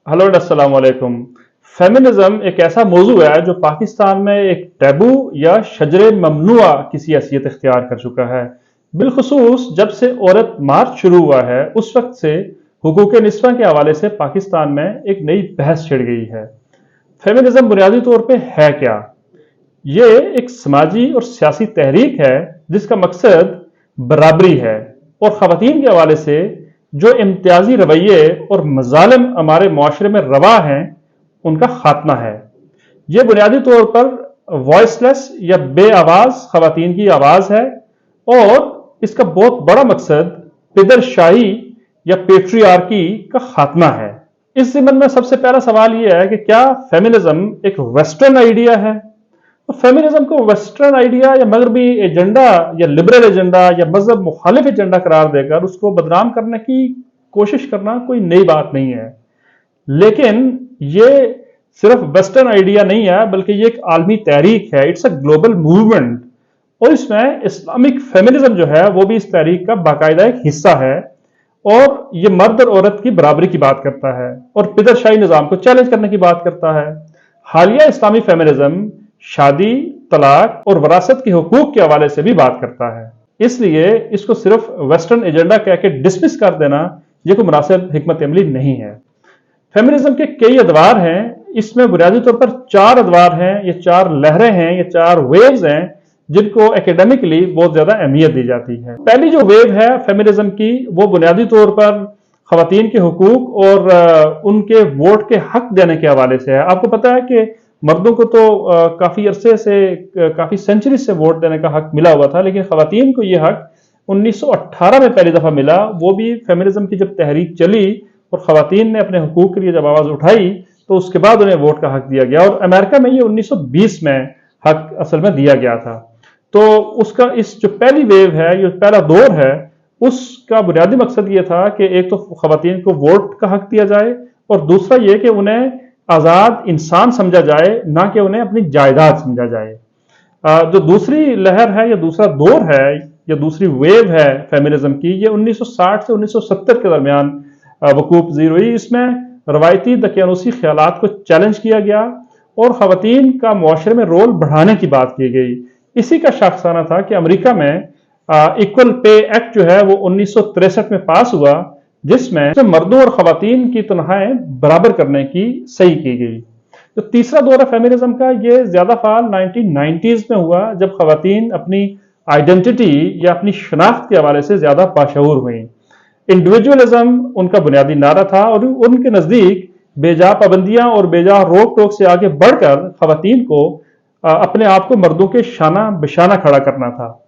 Hello and अस्सलाम वालेकुम। Feminism एक ऐसा मौजू है जो पाकिस्तान में एक टैबू या शजरे ममनुआ किसी हैसियत इख्तियार कर चुका है। बिलखुसूस जब से औरत मार्च शुरू हुआ है उस वक्त से हुकूक निस्वां के हवाले से पाकिस्तान में एक नई बहस छिड़ गई है। फेमिनिज्म बुनियादी तौर पे है क्या? ये एक समाजी और सियासी तहरीक है जिसका मकसद बराबरी है और ख़वातीन के हवाले से जो इम्तियाजी रवैये और मजालिम हमारे माशरे में रवा हैं उनका खात्मा है। ये बुनियादी तौर पर वॉइसलेस या बे आवाज ख़वातीन की आवाज़ है और इसका बहुत बड़ा मकसद पिदरशाही या पेट्रियार्की का खात्मा है। इस ज़िम्न में सबसे पहला सवाल यह है कि क्या फेमिनिज्म एक वेस्टर्न आइडिया है? तो फेमिनिज्म को वेस्टर्न आइडिया या मगरबी एजेंडा या लिबरल एजेंडा या मजहब मुखालिफ एजेंडा करार देकर उसको बदनाम करने की कोशिश करना कोई नई बात नहीं है, लेकिन ये सिर्फ वेस्टर्न आइडिया नहीं है बल्कि ये एक आलमी तहरीक है। इट्स अ ग्लोबल मूवमेंट और इसमें इस्लामिक फेमिनिज्म जो है वो भी इस तहरीक का बाकायदा एक हिस्सा है और ये मर्द और औरत की बराबरी की बात करता है और पिदरशाही निज़ाम को चैलेंज करने की बात करता है। हालिया इस्लामी फेमिनिज्म शादी, तलाक और वरासत के हुकूक के हवाले से भी बात करता है, इसलिए इसको सिर्फ वेस्टर्न एजेंडा कह के डिसमिस कर देना यह कोई मुनासिब हिकमत अमली नहीं है। फेमिनिज्म के कई अदवार हैं, इसमें बुनियादी तौर पर 4 अदवार हैं, ये 4 लहरें हैं, ये 4 वेव्स हैं जिनको एकेडमिकली बहुत ज्यादा अहमियत दी जाती है। पहली जो वेव है फेमिनिज्म की वो बुनियादी तौर पर खवातीन के हुकूक और उनके वोट के हक देने के हवाले से है। आपको पता है कि मर्दों को तो काफी अरसे से, काफी सेंचुरी से वोट देने का हक मिला हुआ था, लेकिन खवातीन को यह हक 1918 में पहली दफा मिला। वो भी फेमिनिज्म की जब तहरीक चली और खवातीन ने अपने हुकूक के लिए जब आवाज उठाई तो उसके बाद उन्हें वोट का हक दिया गया और अमेरिका में ये 1920 में हक असल में दिया गया था। तो उसका इस जो पहली वेव है, ये पहला दौर है, उसका बुनियादी मकसद ये था कि एक तो खवातीन को वोट का हक दिया जाए और दूसरा ये कि उन्हें आजाद इंसान समझा जाए, ना कि उन्हें अपनी जायदाद समझा जाए। जो दूसरी लहर है या दूसरा दौर है या दूसरी वेव है फेमिनिज्म की, ये 1960 से 1970 के दरमियान वकूफ पजीर हुई। इसमें रवायती दकियानूसी ख्यालात को चैलेंज किया गया और खवातीन का मुआशरे में रोल बढ़ाने की बात की गई। इसी का शाखसाना था कि अमेरिका में इक्वल पे एक्ट जो है वो 1963 में पास हुआ, जिसमें मर्दों और खवातीन की तनख्वाहें बराबर करने की सही की गई। तो तीसरा दौर है फेमिनिज्म का, ये ज्यादा फाल 1990s में हुआ जब खवातीन अपनी आइडेंटिटी या अपनी शनाख्त के हवाले से ज्यादा बाशऊर हुई। इंडिविजुअलिज्म उनका बुनियादी नारा था और उनके नजदीक बेजा पाबंदियां और बेजा रोक टोक से आगे बढ़कर खवातीन को अपने आप को मर्दों के शाना बिशाना खड़ा करना था।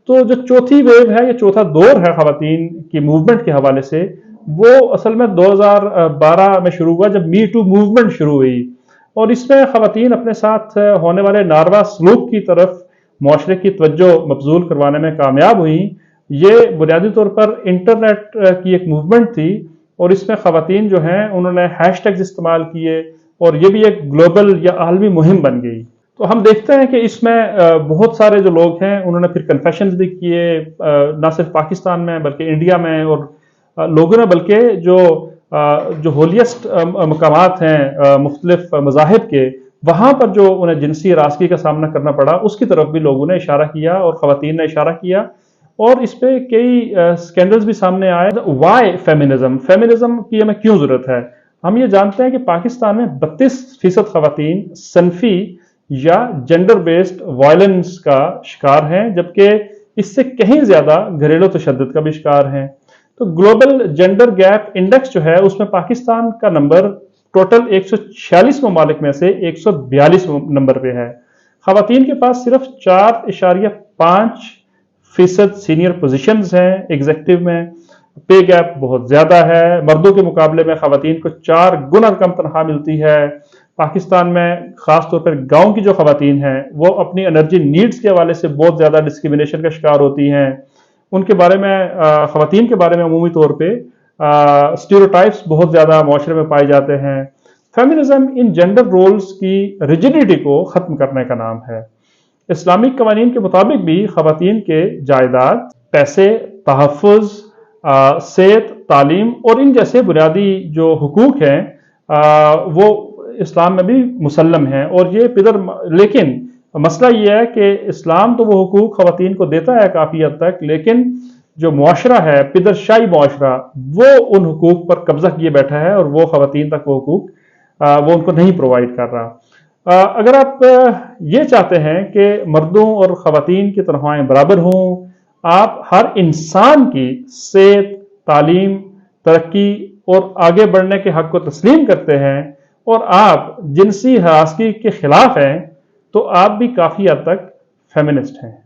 तो जो चौथी वेव है, ये चौथा दौर है खवातीन की मूवमेंट के हवाले से, वो असल में 2012 में शुरू हुआ जब मी टू मूवमेंट शुरू हुई और इसमें खवातीन अपने साथ होने वाले नारवा सलूक की तरफ मुआशरे की तवज्जो मबजूल करवाने में कामयाब हुई। ये बुनियादी तौर पर इंटरनेट की एक मूवमेंट थी और इसमें खवातीन जो हैं उन्होंने हैशटैग्स इस्तेमाल किए और ये भी एक ग्लोबल या आलमी मुहिम बन गई। तो हम देखते हैं कि इसमें बहुत सारे जो लोग हैं उन्होंने फिर कन्फेशंस भी किए, ना सिर्फ पाकिस्तान में बल्कि इंडिया में, और लोगों ने बल्कि जो होलियस्ट मकामात हैं मुख्तलिफ मज़ाहिब के, वहाँ पर जो उन्हें जिनसी हरासगी का सामना करना पड़ा उसकी तरफ भी लोगों ने इशारा किया और ख़वातीन ने इशारा किया और इस पर कई स्कैंडल्स भी सामने आए। वाई फेमिनिज्म की हमें क्यों ज़रूरत है? हम ये जानते हैं कि पाकिस्तान में 32% ख़वातीन सनफी या जेंडर बेस्ड वायलेंस का शिकार हैं, जबकि इससे कहीं ज्यादा घरेलू तशद्दुद का भी शिकार हैं। तो ग्लोबल जेंडर गैप इंडेक्स जो है उसमें पाकिस्तान का नंबर टोटल 146 ममालिक में से 142 नंबर पे है। खवातीन के पास सिर्फ 4.5% सीनियर पोजीशंस हैं एग्जीक्यूटिव में। पे गैप बहुत ज्यादा है, मर्दों के मुकाबले में खवातीन को 4 गुना कम तनख्वाह मिलती है। पाकिस्तान में खासतौर पर गांव की जो खवातीन हैं वो अपनी एनर्जी नीड्स के हवाले से बहुत ज़्यादा डिस्क्रिमिनेशन का शिकार होती हैं। उनके बारे में खवातीन के बारे में अमूमी तौर पे स्टीरियोटाइप्स बहुत ज़्यादा माशरे में पाए जाते हैं। फेमिनिज्म इन जेंडर रोल्स की रिजिडिटी को ख़त्म करने का नाम है। इस्लामिक कवानीन के मुताबिक भी खवातीन के जायदाद, पैसे, तहफ़्फ़ुज़, सेहत, तालीम और इन जैसे बुनियादी जो हुकूक हैं وہ اسلام میں بھی مسلم ہیں، اور یہ لیکن مسئلہ یہ ہے کہ اسلام تو وہ حقوق خواتین کو دیتا ہے کافی حد تک، لیکن جو معاشرہ ہے، پدر شاہی معاشرہ، وہ ان حقوق پر قبضہ کیے بیٹھا ہے، اور وہ خواتین تک وہ حقوق وہ ان کو نہیں پرووائڈ کر رہا۔ اگر آپ یہ چاہتے ہیں کہ مردوں اور خواتین کی تنخواہیں برابر ہوں، آپ ہر انسان کی صحت، تعلیم، ترقی اور آگے بڑھنے کے حق کو تسلیم کرتے ہیں، اور آپ جنسی ہراسگی کے خلاف ہیں، تو آپ بھی کافی حد تک فیمنسٹ ہیں۔